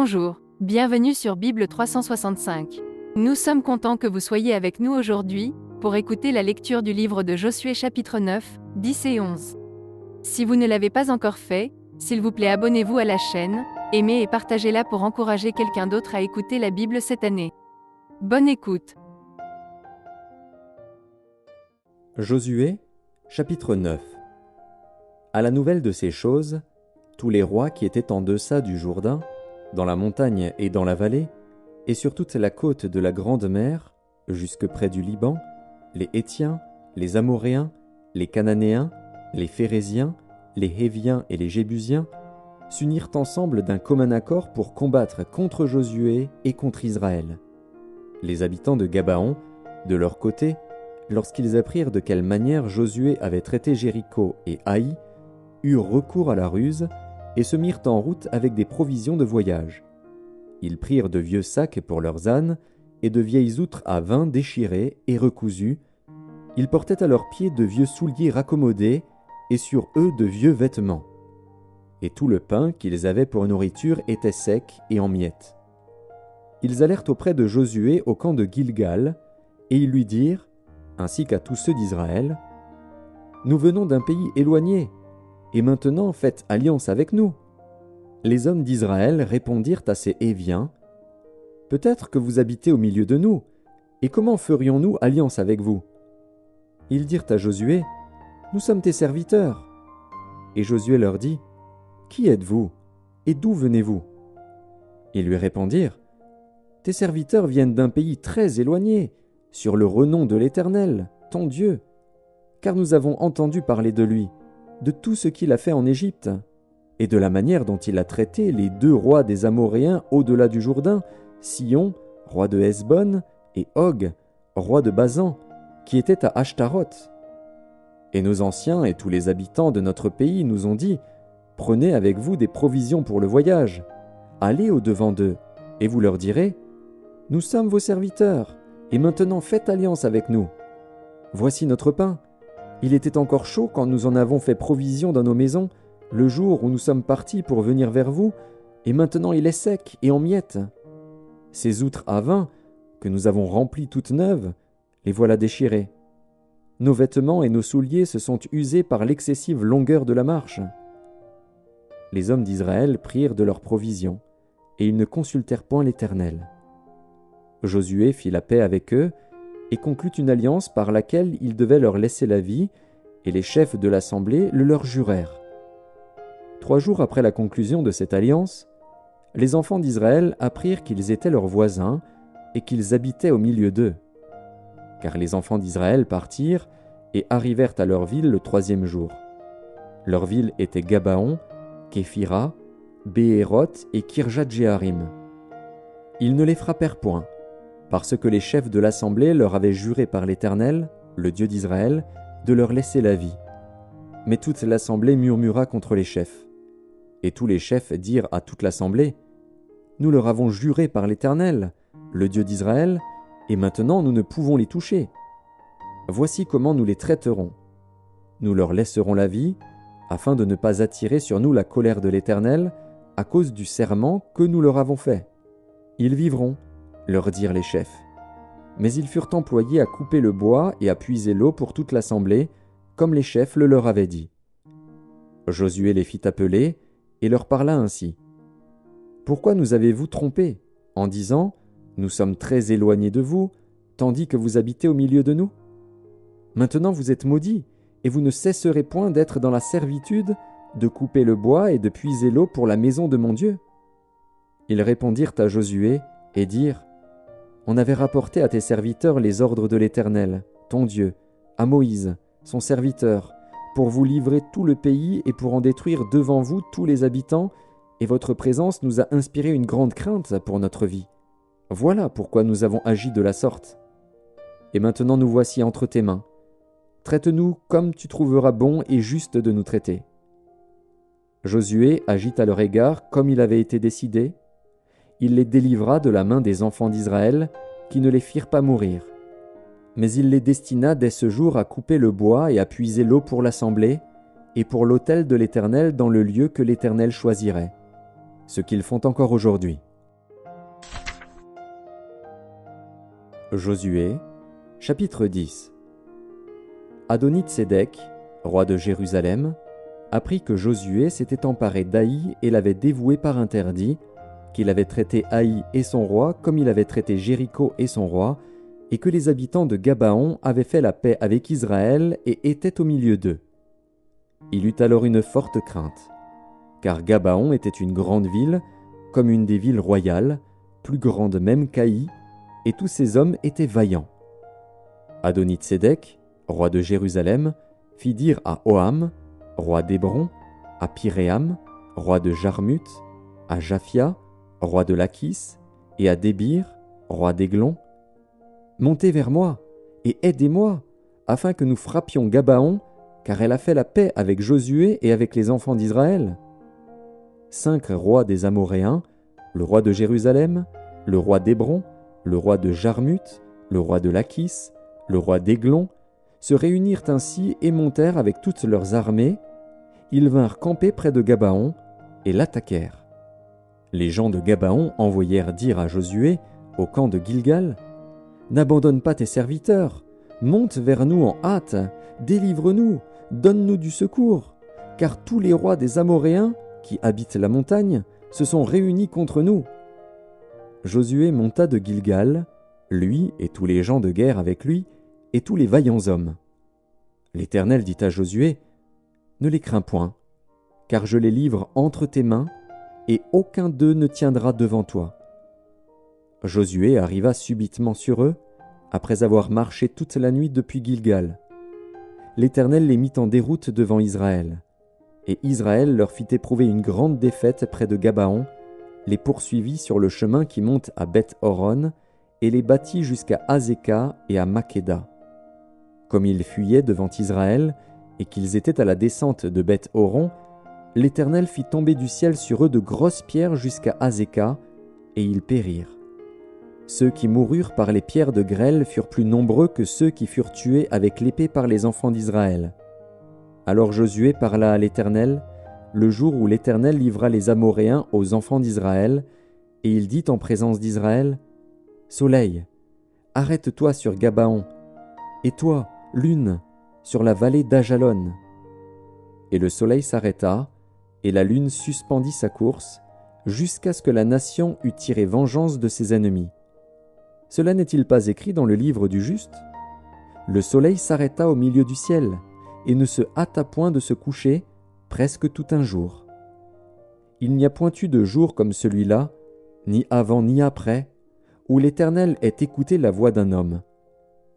Bonjour, bienvenue sur Bible 365. Nous sommes contents que vous soyez avec nous aujourd'hui, pour écouter la lecture du livre de Josué chapitre 9, 10 et 11. Si vous ne l'avez pas encore fait, s'il vous plaît abonnez-vous à la chaîne, aimez et partagez-la pour encourager quelqu'un d'autre à écouter la Bible cette année. Bonne écoute. Josué, chapitre 9. À la nouvelle de ces choses, tous les rois qui étaient en deçà du Jourdain, dans la montagne et dans la vallée, et sur toute la côte de la grande mer, jusque près du Liban, les Hétiens, les Amoréens, les Cananéens, les Phéréziens, les Héviens et les Jébusiens, s'unirent ensemble d'un commun accord pour combattre contre Josué et contre Israël. Les habitants de Gabaon, de leur côté, lorsqu'ils apprirent de quelle manière Josué avait traité Jéricho et Haï, eurent recours à la ruse et se mirent en route avec des provisions de voyage. Ils prirent de vieux sacs pour leurs ânes et de vieilles outres à vin déchirées et recousues. Ils portaient à leurs pieds de vieux souliers raccommodés et sur eux de vieux vêtements. Et tout le pain qu'ils avaient pour nourriture était sec et en miettes. Ils allèrent auprès de Josué au camp de Gilgal, et ils lui dirent, ainsi qu'à tous ceux d'Israël, « Nous venons d'un pays éloigné, et maintenant faites alliance avec nous. » Les hommes d'Israël répondirent à ces Héviens, « Peut-être que vous habitez au milieu de nous, et comment ferions-nous alliance avec vous ?» Ils dirent à Josué, « Nous sommes tes serviteurs. » Et Josué leur dit, « Qui êtes-vous, et d'où venez-vous » Ils lui répondirent, « Tes serviteurs viennent d'un pays très éloigné, sur le renom de l'Éternel, ton Dieu, car nous avons entendu parler de lui, de tout ce qu'il a fait en Égypte, et de la manière dont il a traité les deux rois des Amoréens au-delà du Jourdain, Sihon, roi de Hesbon, et Og, roi de Basan, qui était à Ashtaroth. Et nos anciens et tous les habitants de notre pays nous ont dit, « Prenez avec vous des provisions pour le voyage, allez au-devant d'eux, et vous leur direz, « Nous sommes vos serviteurs, et maintenant faites alliance avec nous. Voici notre pain. Il était encore chaud quand nous en avons fait provision dans nos maisons, le jour où nous sommes partis pour venir vers vous, et maintenant il est sec et en miettes. Ces outres à vin, que nous avons remplies toutes neuves, les voilà déchirées. Nos vêtements et nos souliers se sont usés par l'excessive longueur de la marche. » Les hommes d'Israël prirent de leurs provisions, et ils ne consultèrent point l'Éternel. Josué fit la paix avec eux, et conclut une alliance par laquelle il devait leur laisser la vie, et les chefs de l'assemblée le leur jurèrent. 3 jours après la conclusion de cette alliance, les enfants d'Israël apprirent qu'ils étaient leurs voisins, et qu'ils habitaient au milieu d'eux. Car les enfants d'Israël partirent, et arrivèrent à leur ville le 3e jour. Leur ville était Gabaon, Képhira, Béhéroth et Kirjat-Jéarim. Ils ne les frappèrent point, parce que les chefs de l'assemblée leur avaient juré par l'Éternel, le Dieu d'Israël, de leur laisser la vie. Mais toute l'assemblée murmura contre les chefs. Et tous les chefs dirent à toute l'assemblée, « Nous leur avons juré par l'Éternel, le Dieu d'Israël, et maintenant nous ne pouvons les toucher. Voici comment nous les traiterons. Nous leur laisserons la vie, afin de ne pas attirer sur nous la colère de l'Éternel, à cause du serment que nous leur avons fait. Ils vivront, leur dirent les chefs. Mais ils furent employés à couper le bois et à puiser l'eau pour toute l'assemblée, comme les chefs le leur avaient dit. Josué les fit appeler et leur parla ainsi. « Pourquoi nous avez-vous trompés, en disant, « Nous sommes très éloignés de vous, tandis que vous habitez au milieu de nous » Maintenant vous êtes maudits, et vous ne cesserez point d'être dans la servitude, de couper le bois et de puiser l'eau pour la maison de mon Dieu. » Ils répondirent à Josué et dirent, « On avait rapporté à tes serviteurs les ordres de l'Éternel, ton Dieu, à Moïse, son serviteur, pour vous livrer tout le pays et pour en détruire devant vous tous les habitants, et votre présence nous a inspiré une grande crainte pour notre vie. Voilà pourquoi nous avons agi de la sorte. Et maintenant nous voici entre tes mains. Traite-nous comme tu trouveras bon et juste de nous traiter. » Josué agit à leur égard comme il avait été décidé. Il les délivra de la main des enfants d'Israël, qui ne les firent pas mourir. Mais il les destina dès ce jour à couper le bois et à puiser l'eau pour l'assemblée, et pour l'autel de l'Éternel dans le lieu que l'Éternel choisirait, ce qu'ils font encore aujourd'hui. Josué, chapitre 10. Adoni-Tsédek, roi de Jérusalem, apprit que Josué s'était emparé d'Haï et l'avait dévoué par interdit, qu'il avait traité Haï et son roi comme il avait traité Jéricho et son roi, et que les habitants de Gabaon avaient fait la paix avec Israël et étaient au milieu d'eux. Il eut alors une forte crainte, car Gabaon était une grande ville, comme une des villes royales, plus grande même qu'Haï, et tous ces hommes étaient vaillants. Adoni-Tsédek, roi de Jérusalem, fit dire à Oham, roi d'Hébron, à Piréam, roi de Jarmuth, à Japhia, roi de Lachis, et à Débir, roi d'Églon, « Montez vers moi et aidez-moi, afin que nous frappions Gabaon, car elle a fait la paix avec Josué et avec les enfants d'Israël. » 5 rois des Amoréens, le roi de Jérusalem, le roi d'Hébron, le roi de Jarmuth, le roi de Lachis, le roi d'Églon, se réunirent ainsi et montèrent avec toutes leurs armées. Ils vinrent camper près de Gabaon et l'attaquèrent. Les gens de Gabaon envoyèrent dire à Josué, au camp de Gilgal, « N'abandonne pas tes serviteurs, monte vers nous en hâte, délivre-nous, donne-nous du secours, car tous les rois des Amoréens, qui habitent la montagne, se sont réunis contre nous. » Josué monta de Gilgal, lui et tous les gens de guerre avec lui, et tous les vaillants hommes. L'Éternel dit à Josué, « Ne les crains point, car je les livre entre tes mains, et aucun d'eux ne tiendra devant toi. » Josué arriva subitement sur eux, après avoir marché toute la nuit depuis Gilgal. L'Éternel les mit en déroute devant Israël, et Israël leur fit éprouver une grande défaite près de Gabaon, les poursuivit sur le chemin qui monte à Beth-Horon, et les battit jusqu'à Azéka et à Makeda. Comme ils fuyaient devant Israël, et qu'ils étaient à la descente de Beth-Horon, l'Éternel fit tomber du ciel sur eux de grosses pierres jusqu'à Azéka, et ils périrent. Ceux qui moururent par les pierres de grêle furent plus nombreux que ceux qui furent tués avec l'épée par les enfants d'Israël. Alors Josué parla à l'Éternel, le jour où l'Éternel livra les Amoréens aux enfants d'Israël, et il dit en présence d'Israël, « Soleil, arrête-toi sur Gabaon, et toi, lune, sur la vallée d'Ajalon. » Et le soleil s'arrêta, et la lune suspendit sa course, jusqu'à ce que la nation eût tiré vengeance de ses ennemis. Cela n'est-il pas écrit dans le livre du juste ? Le soleil s'arrêta au milieu du ciel, et ne se hâta point de se coucher, presque tout un jour. Il n'y a point eu de jour comme celui-là, ni avant ni après, où l'Éternel ait écouté la voix d'un homme,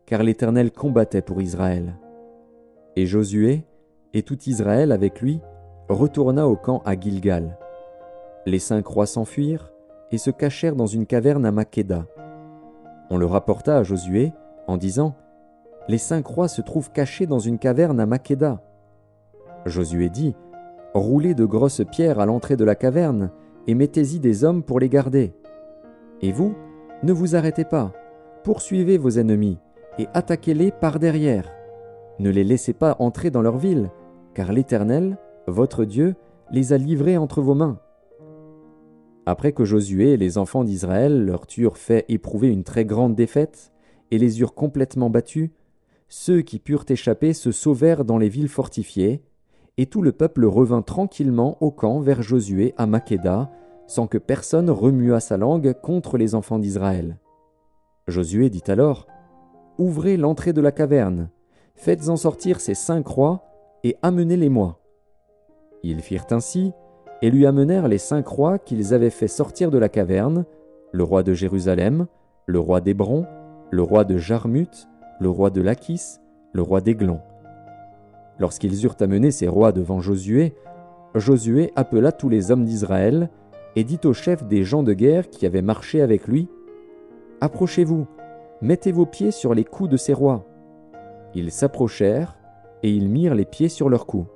car l'Éternel combattait pour Israël. Et Josué, et tout Israël avec lui, retourna au camp à Gilgal. Les 5 rois s'enfuirent et se cachèrent dans une caverne à Makeda. On le rapporta à Josué en disant, « Les 5 rois se trouvent cachés dans une caverne à Makeda. » Josué dit, « Roulez de grosses pierres à l'entrée de la caverne et mettez-y des hommes pour les garder. Et vous, ne vous arrêtez pas, poursuivez vos ennemis et attaquez-les par derrière. Ne les laissez pas entrer dans leur ville, car l'Éternel, votre Dieu, les a livrés entre vos mains. » Après que Josué et les enfants d'Israël leur eurent fait éprouver une très grande défaite et les eurent complètement battus, ceux qui purent échapper se sauvèrent dans les villes fortifiées, et tout le peuple revint tranquillement au camp vers Josué à Makeda, sans que personne remuât sa langue contre les enfants d'Israël. Josué dit alors, « Ouvrez l'entrée de la caverne, faites-en sortir ces 5 rois, et amenez-les-moi. » Ils firent ainsi, et lui amenèrent les 5 rois qu'ils avaient fait sortir de la caverne, le roi de Jérusalem, le roi d'Hébron, le roi de Jarmuth, le roi de Lachis, le roi d'Églon. Lorsqu'ils eurent amené ces rois devant Josué, Josué appela tous les hommes d'Israël et dit aux chefs des gens de guerre qui avaient marché avec lui, « Approchez-vous, mettez vos pieds sur les coups de ces rois. » Ils s'approchèrent et ils mirent les pieds sur leurs coups.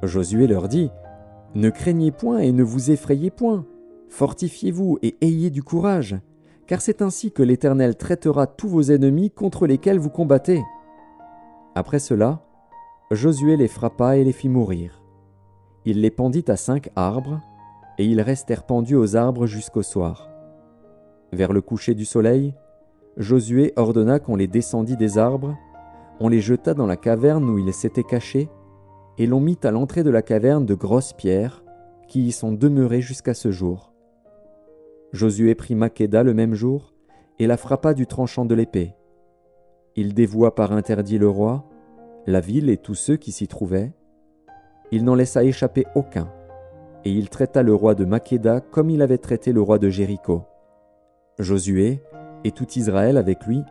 Josué leur dit, « Ne craignez point et ne vous effrayez point, fortifiez-vous et ayez du courage, car c'est ainsi que l'Éternel traitera tous vos ennemis contre lesquels vous combattez. » Après cela, Josué les frappa et les fit mourir. Il les pendit à 5 arbres, et ils restèrent pendus aux arbres jusqu'au soir. Vers le coucher du soleil, Josué ordonna qu'on les descendît des arbres, on les jeta dans la caverne où ils s'étaient cachés, et l'on mit à l'entrée de la caverne de grosses pierres, qui y sont demeurées jusqu'à ce jour. Josué prit Makkéda le même jour, et la frappa du tranchant de l'épée. Il dévoua par interdit le roi, la ville et tous ceux qui s'y trouvaient. Il n'en laissa échapper aucun, et il traita le roi de Makkéda comme il avait traité le roi de Jéricho. Josué, et tout Israël avec lui,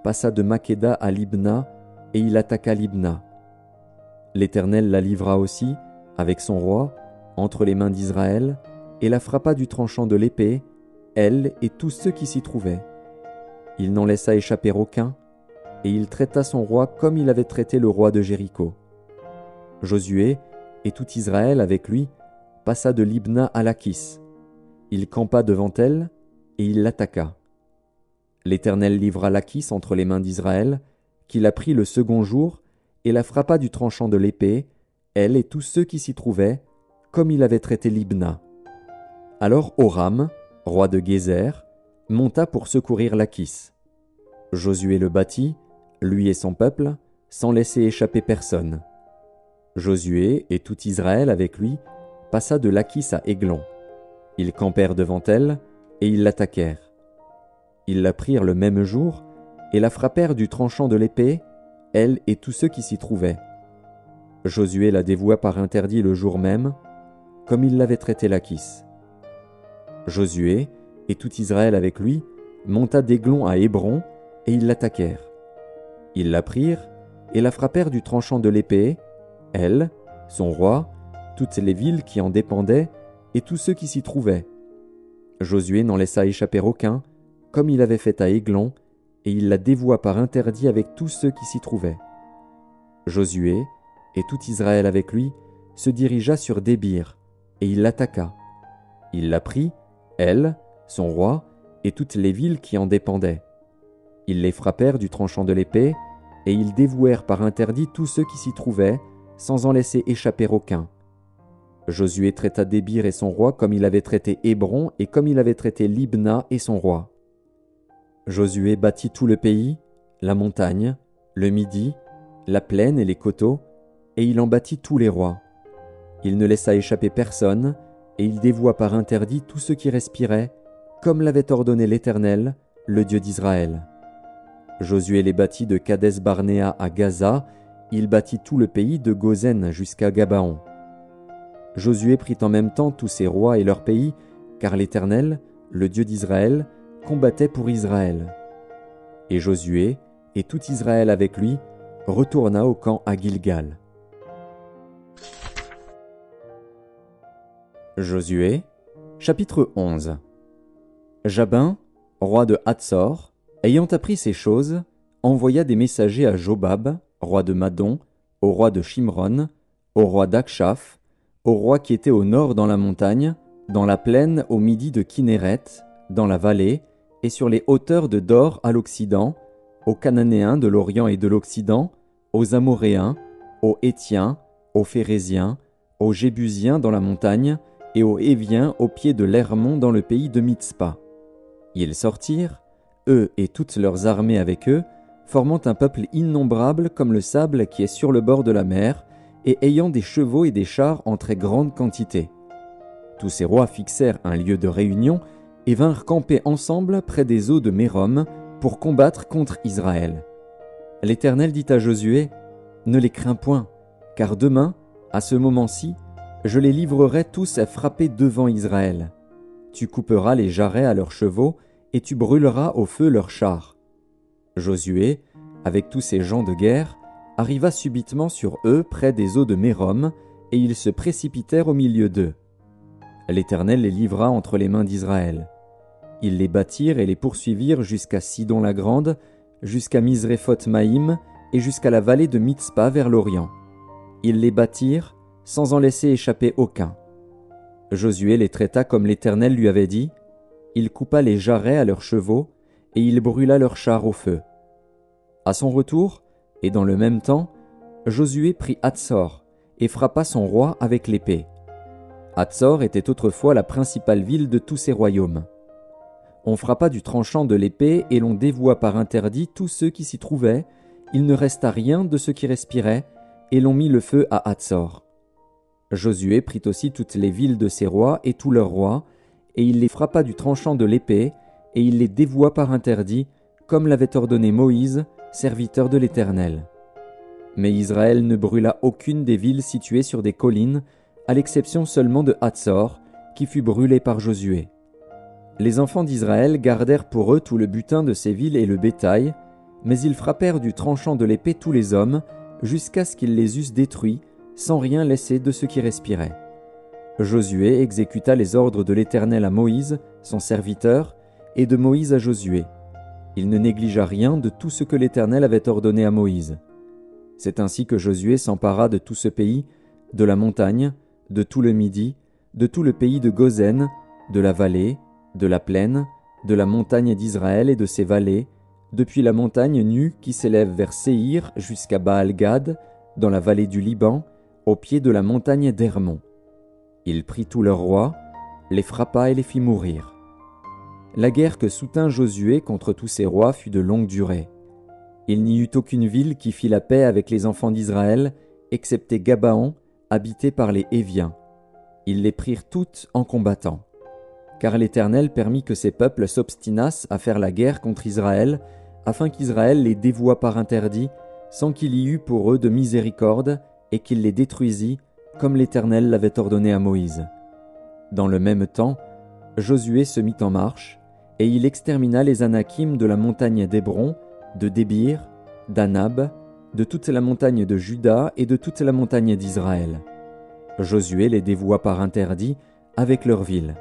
passa de Makkéda à Libna, et il attaqua Libna. L'Éternel la livra aussi, avec son roi, entre les mains d'Israël, et la frappa du tranchant de l'épée, elle et tous ceux qui s'y trouvaient. Il n'en laissa échapper aucun, et il traita son roi comme il avait traité le roi de Jéricho. Josué, et tout Israël avec lui, passa de Libna à Lachis. Il campa devant elle, et il l'attaqua. L'Éternel livra Lachis entre les mains d'Israël, qui la prit le second jour, et la frappa du tranchant de l'épée, elle et tous ceux qui s'y trouvaient, comme il avait traité Libna. Alors Horam, roi de Gézer, monta pour secourir Lachis. Josué le battit, lui et son peuple, sans laisser échapper personne. Josué et tout Israël avec lui passa de Lachis à Églon. Ils campèrent devant elle, et ils l'attaquèrent. Ils la prirent le même jour, et la frappèrent du tranchant de l'épée, elle et tous ceux qui s'y trouvaient. Josué la dévoua par interdit le jour même, comme il l'avait traité Lachis. Josué, et tout Israël avec lui, monta d'Églon à Hébron, et ils l'attaquèrent. Ils la prirent, et la frappèrent du tranchant de l'épée, elle, son roi, toutes les villes qui en dépendaient, et tous ceux qui s'y trouvaient. Josué n'en laissa échapper aucun, comme il avait fait à Églon, et il la dévoua par interdit avec tous ceux qui s'y trouvaient. Josué, et tout Israël avec lui, se dirigea sur Débir, et il l'attaqua. Il la prit, elle, son roi, et toutes les villes qui en dépendaient. Ils les frappèrent du tranchant de l'épée, et ils dévouèrent par interdit tous ceux qui s'y trouvaient, sans en laisser échapper aucun. Josué traita Débir et son roi comme il avait traité Hébron et comme il avait traité Libna et son roi. Josué bâtit tout le pays, la montagne, le Midi, la plaine et les coteaux, et il en bâtit tous les rois. Il ne laissa échapper personne, et il dévoua par interdit tous ceux qui respiraient, comme l'avait ordonné l'Éternel, le Dieu d'Israël. Josué les bâtit de Kadès-Barnéa à Gaza, il bâtit tout le pays de Gozen jusqu'à Gabaon. Josué prit en même temps tous ses rois et leurs pays, car l'Éternel, le Dieu d'Israël, combattait pour Israël. Et Josué, et tout Israël avec lui, retourna au camp à Gilgal. Josué, chapitre 11. Jabin, roi de Hatsor, ayant appris ces choses, envoya des messagers à Jobab, roi de Madon, au roi de Shimron, au roi d'Akshaph, au roi qui était au nord dans la montagne, dans la plaine au midi de Kinéret, dans la vallée, et sur les hauteurs de Dor à l'occident, aux Cananéens de l'Orient et de l'Occident, aux Amoréens, aux Hétiens, aux Phéréziens, aux Jébusiens dans la montagne, et aux Héviens au pied de l'Hermon dans le pays de Mitzpa. Ils sortirent, eux et toutes leurs armées avec eux, formant un peuple innombrable comme le sable qui est sur le bord de la mer, et ayant des chevaux et des chars en très grande quantité. Tous ces rois fixèrent un lieu de réunion et vinrent camper ensemble près des eaux de Mérom pour combattre contre Israël. L'Éternel dit à Josué, « Ne les crains point, car demain, à ce moment-ci, je les livrerai tous à frapper devant Israël. Tu couperas les jarrets à leurs chevaux et tu brûleras au feu leurs chars. » Josué, avec tous ses gens de guerre, arriva subitement sur eux près des eaux de Mérom, et ils se précipitèrent au milieu d'eux. L'Éternel les livra entre les mains d'Israël. Ils les battirent et les poursuivirent jusqu'à Sidon-la-Grande, jusqu'à Misréphoth-Maïm et jusqu'à la vallée de Mitzpa vers l'Orient. Ils les battirent sans en laisser échapper aucun. Josué les traita comme l'Éternel lui avait dit. Il coupa les jarrets à leurs chevaux et il brûla leurs chars au feu. À son retour, et dans le même temps, Josué prit Hatsor et frappa son roi avec l'épée. Hatsor était autrefois la principale ville de tous ses royaumes. On frappa du tranchant de l'épée et l'on dévoua par interdit tous ceux qui s'y trouvaient. Il ne resta rien de ceux qui respiraient, et l'on mit le feu à Hatzor. Josué prit aussi toutes les villes de ses rois et tous leurs rois, et il les frappa du tranchant de l'épée, et il les dévoua par interdit, comme l'avait ordonné Moïse, serviteur de l'Éternel. Mais Israël ne brûla aucune des villes situées sur des collines, à l'exception seulement de Hatzor, qui fut brûlée par Josué. Les enfants d'Israël gardèrent pour eux tout le butin de ces villes et le bétail, mais ils frappèrent du tranchant de l'épée tous les hommes, jusqu'à ce qu'ils les eussent détruits, sans rien laisser de ceux qui respiraient. Josué exécuta les ordres de l'Éternel à Moïse, son serviteur, et de Moïse à Josué. Il ne négligea rien de tout ce que l'Éternel avait ordonné à Moïse. C'est ainsi que Josué s'empara de tout ce pays, de la montagne, de tout le Midi, de tout le pays de Gozen, de la vallée, de la plaine, de la montagne d'Israël et de ses vallées, depuis la montagne nue qui s'élève vers Séhir jusqu'à Baal-Gad, dans la vallée du Liban, au pied de la montagne d'Hermon. Il prit tous leurs rois, les frappa et les fit mourir. La guerre que soutint Josué contre tous ces rois fut de longue durée. Il n'y eut aucune ville qui fit la paix avec les enfants d'Israël, excepté Gabaon, habité par les Héviens. Ils les prirent toutes en combattant. Car l'Éternel permit que ces peuples s'obstinassent à faire la guerre contre Israël, afin qu'Israël les dévoie par interdit, sans qu'il y eût pour eux de miséricorde, et qu'il les détruisit, comme l'Éternel l'avait ordonné à Moïse. Dans le même temps, Josué se mit en marche, et il extermina les Anakim de la montagne d'Hébron, de Débir, d'Anab, de toute la montagne de Juda et de toute la montagne d'Israël. Josué les dévoua par interdit, avec leurs villes.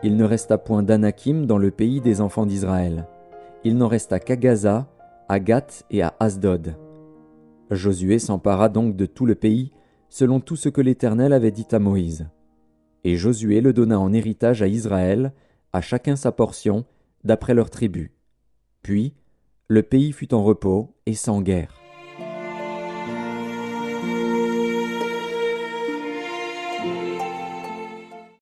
Il ne resta point d'Anakim dans le pays des enfants d'Israël. Il n'en resta qu'à Gaza, à Gath et à Asdod. Josué s'empara donc de tout le pays, selon tout ce que l'Éternel avait dit à Moïse. Et Josué le donna en héritage à Israël, à chacun sa portion, d'après leurs tribus. Puis, le pays fut en repos et sans guerre.